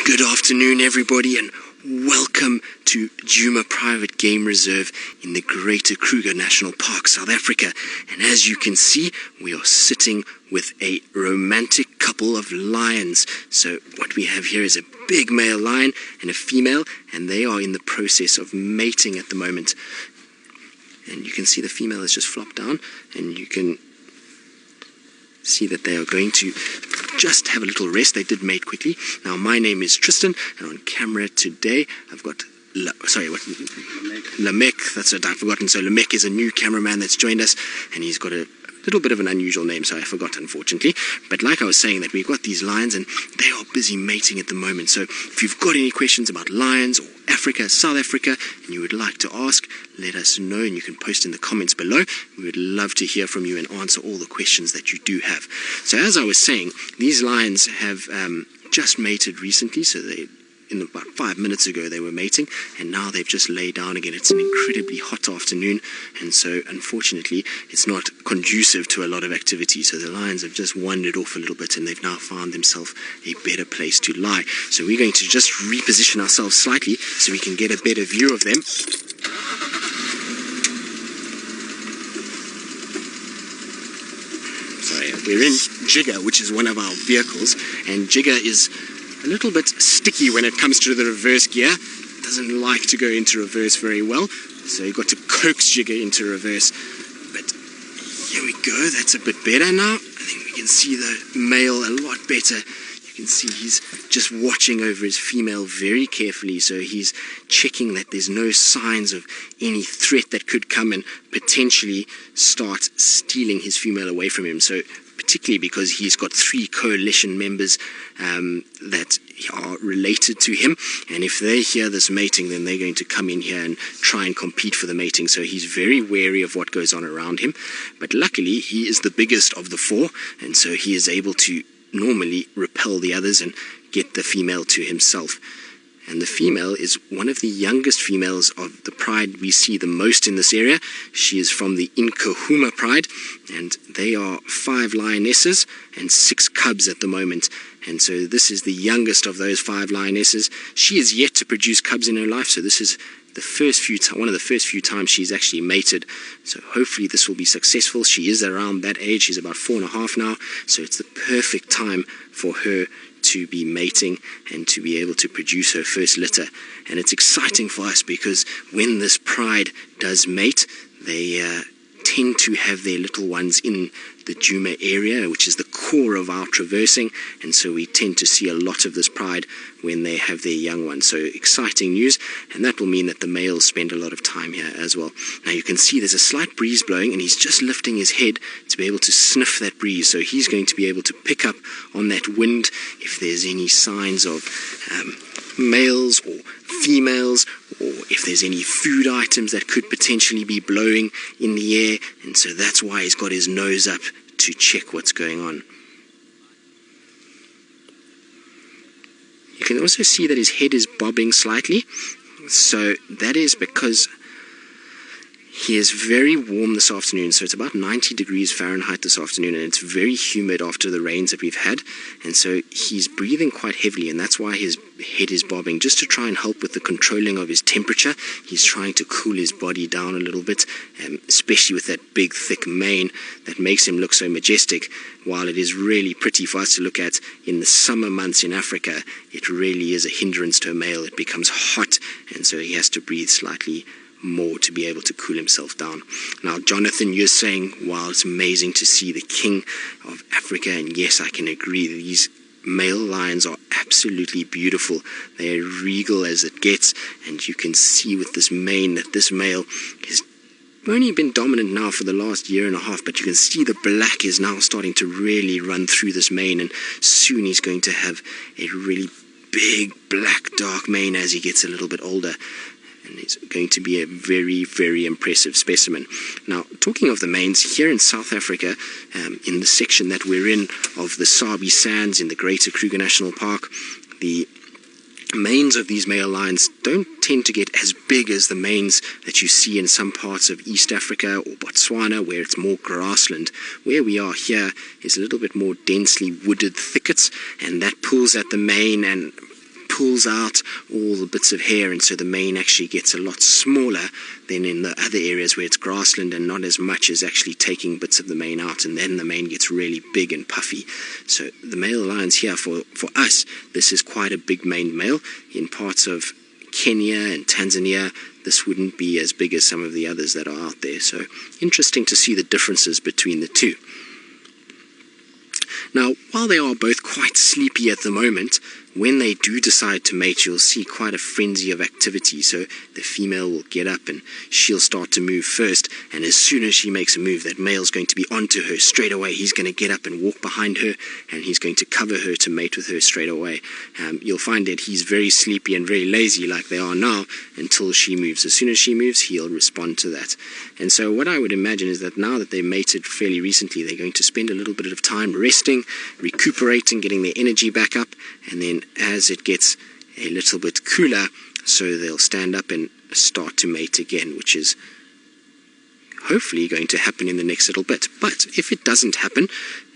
Good afternoon, everybody, and welcome to Djuma Private Game Reserve in the Greater Kruger National Park, South Africa. And as you can see, we are sitting with a romantic couple of lions. So what we have here is a big male lion and a female, and they are in the process of mating at the moment. And you can see the female has just flopped down, and you can see that they are going to just have a little rest. They did mate quickly. Now, my name is Tristan, and on camera today I've got Lamek. That's what I've forgotten. So Lamek is a new cameraman that's joined us, and he's got a little bit of an unusual name, so I forgot, unfortunately. But like I was saying, that we've got these lions and they are busy mating at the moment. So if you've got any questions about lions or Africa, South Africa, and you would like to ask, let us know, and you can post in the comments below. We would love to hear from you and answer all the questions that you do have. So as I was saying, these lions have just mated recently, so about 5 minutes ago they were mating, and now they've just laid down again. It's an incredibly hot afternoon, and so unfortunately it's not conducive to a lot of activity. So the lions have just wandered off a little bit, and they've now found themselves a better place to lie. So we're going to just reposition ourselves slightly so we can get a better view of them. Sorry, we're in Jigger, which is one of our vehicles, and Jigger is a little bit sticky when it comes to the reverse gear. Doesn't like to go into reverse very well, so you've got to coax Jigger into reverse. But here we go, that's a bit better now. I think we can see the male a lot better. You can see he's just watching over his female very carefully, so he's checking that there's no signs of any threat that could come and potentially start stealing his female away from him. So particularly because he's got 3 coalition members that are related to him, and if they hear this mating, then they're going to come in here and try and compete for the mating. So he's very wary of what goes on around him, but luckily he is the biggest of the 4, and so he is able to normally repel the others and get the female to himself. And the female is one of the youngest females of the pride we see the most in this area. She is from the Inkahuma pride, and they are 5 lionesses and 6 cubs at the moment. And so this is the youngest of those 5 lionesses. She is yet to produce cubs in her life, so this is one of the first few times she's actually mated. So hopefully this will be successful. She is around that age. She's about 4.5 now, so it's the perfect time for her to be mating and to be able to produce her first litter. And it's exciting for us because when this pride does mate, they tend to have their little ones in the Djuma area, which is the core of our traversing, and so we tend to see a lot of this pride when they have their young ones. So exciting news, and that will mean that the males spend a lot of time here as well. Now you can see there's a slight breeze blowing, and he's just lifting his head to be able to sniff that breeze, so he's going to be able to pick up on that wind if there's any signs of males or females, or if there's any food items that could potentially be blowing in the air, and so that's why he's got his nose up to check what's going on. You can also see that his head is bobbing slightly, so that is because he is very warm this afternoon. So it's about 90 degrees Fahrenheit this afternoon, and it's very humid after the rains that we've had, and so he's breathing quite heavily, and that's why his head is bobbing, just to try and help with the controlling of his temperature. He's trying to cool his body down a little bit, especially with that big thick mane that makes him look so majestic. While it is really pretty for us to look at in the summer months in Africa, it really is a hindrance to a male. It becomes hot, and so he has to breathe slightly more to be able to cool himself down. Now, Jonathan, you're saying, wow, it's amazing to see the king of Africa, and yes, I can agree. These male lions are absolutely beautiful. They're regal as it gets, and you can see with this mane that this male has only been dominant now for the last 1.5 years, but you can see the black is now starting to really run through this mane, and soon he's going to have a really big black dark mane as he gets a little bit older. And it's going to be a very, very impressive specimen. Now, talking of the manes, here in South Africa, in the section that we're in of the Sabi Sands in the Greater Kruger National Park, the manes of these male lions don't tend to get as big as the manes that you see in some parts of East Africa or Botswana, where it's more grassland. Where we are here is a little bit more densely wooded thickets, and that pulls at the mane and pulls out all the bits of hair, and so the mane actually gets a lot smaller than in the other areas where it's grassland, and not as much as actually taking bits of the mane out, and then the mane gets really big and puffy. So the male lions here, for us, this is quite a big maned male. In parts of Kenya and Tanzania, this wouldn't be as big as some of the others that are out there. So interesting to see the differences between the two. Now, while they are both quite sleepy at the moment, when they do decide to mate, you'll see quite a frenzy of activity. So the female will get up and she'll start to move first, and as soon as she makes a move, that male's going to be onto her straight away. He's going to get up and walk behind her, and he's going to cover her to mate with her straight away. You'll find that he's very sleepy and very lazy like they are now until she moves. As soon as she moves, he'll respond to that. And so what I would imagine is that now that they mated fairly recently, they're going to spend a little bit of time resting, recuperating, getting their energy back up, and then as it gets a little bit cooler, so they'll stand up and start to mate again, which is hopefully going to happen in the next little bit. But if it doesn't happen,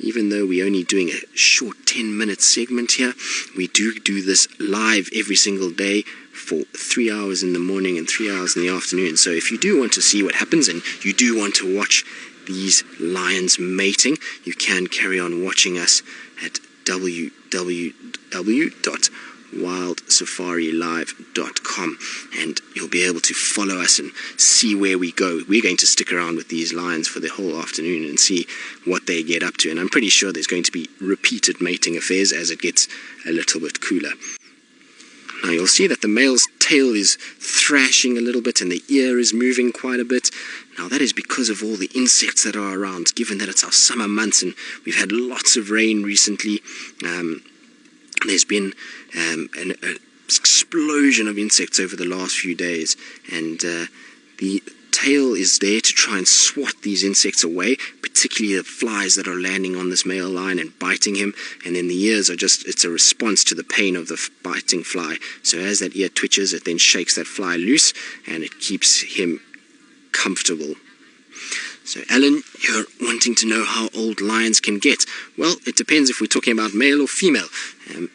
even though we're only doing a short 10-minute segment here, we do this live every single day for 3 hours in the morning and 3 hours in the afternoon. So if you do want to see what happens and you do want to watch these lions mating, you can carry on watching us at www.wildsafarilive.com, and you'll be able to follow us and see where we go. We're going to stick around with these lions for the whole afternoon and see what they get up to, and I'm pretty sure there's going to be repeated mating affairs as it gets a little bit cooler. Now you'll see that the male's tail is thrashing a little bit and the ear is moving quite a bit. Now that is because of all the insects that are around, given that it's our summer months and we've had lots of rain recently. There's been an explosion of insects over the last few days, and the tail is there to try and swat these insects away, particularly the flies that are landing on this male lion and biting him, and then the ears are it's a response to the pain of the biting fly. So as that ear twitches, it then shakes that fly loose and it keeps him comfortable. So Alan, you're wanting to know how old lions can get. Well, it depends if we're talking about male or female.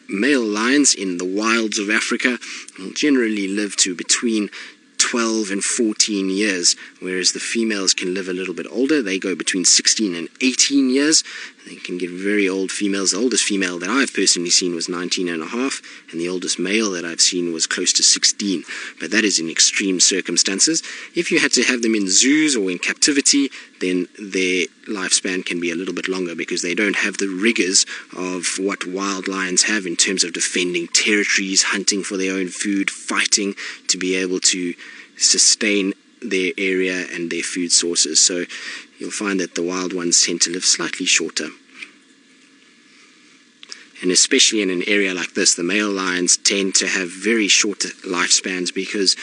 Male lions in the wilds of Africa will generally live to between 12 and 14 years, whereas the females can live a little bit older. They go between 16 and 18 years. They can get very old females. The oldest female that I've personally seen was 19 and a half, and the oldest male that I've seen was close to 16. But that is in extreme circumstances. If you had to have them in zoos or in captivity, then their lifespan can be a little bit longer because they don't have the rigors of what wild lions have in terms of defending territories, hunting for their own food, fighting to be able to sustain their area and their food sources. So you'll find that the wild ones tend to live slightly shorter. And especially in an area like this, the male lions tend to have very short lifespans because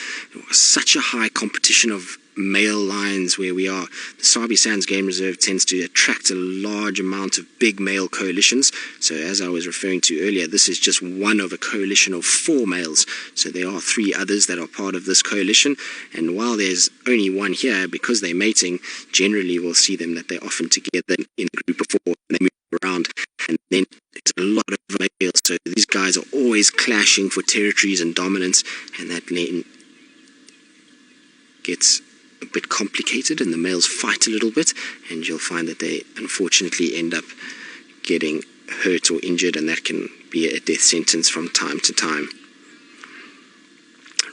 such a high competition of male lions where we are. The Sabi Sands Game Reserve tends to attract a large amount of big male coalitions. So as I was referring to earlier, this is just one of a coalition of 4 males. So there are 3 others that are part of this coalition. And while there's only one here, because they're mating, generally we'll see them that they're often together in a group of 4 and they move around. And then there's a lot of males. So these guys are always clashing for territories and dominance, and that then gets a bit complicated and the males fight a little bit, and you'll find that they unfortunately end up getting hurt or injured, and that can be a death sentence from time to time.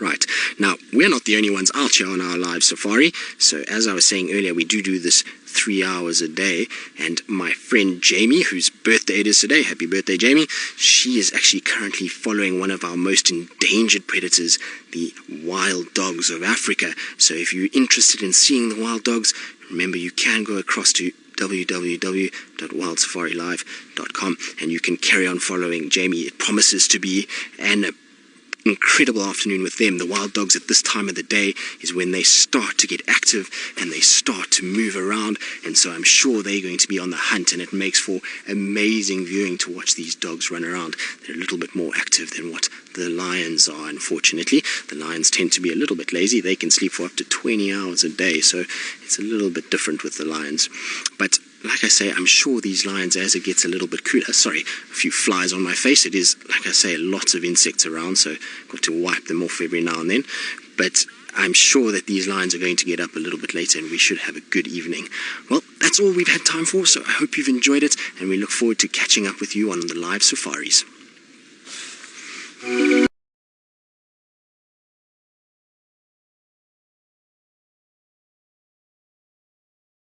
Right, now we're not the only ones out here on our live safari, so as I was saying earlier, we do this 3 hours a day, and my friend Jamie, whose birthday it is today, happy birthday Jamie, she is actually currently following one of our most endangered predators, the wild dogs of Africa. So if you're interested in seeing the wild dogs, remember you can go across to www.wildsafarilive.com and you can carry on following Jamie. It promises to be an incredible afternoon with them. The wild dogs at this time of the day is when they start to get active and they start to move around, and so I'm sure they're going to be on the hunt, and it makes for amazing viewing to watch these dogs run around. They're a little bit more active than what the lions are, unfortunately. The lions tend to be a little bit lazy. They can sleep for up to 20 hours a day, so it's a little bit different with the lions. But like I say, I'm sure these lions, as it gets a little bit cooler, sorry, a few flies on my face, it is, like I say, lots of insects around, so got to wipe them off every now and then, but I'm sure that these lions are going to get up a little bit later and we should have a good evening. Well, that's all we've had time for, so I hope you've enjoyed it, and we look forward to catching up with you on the live safaris.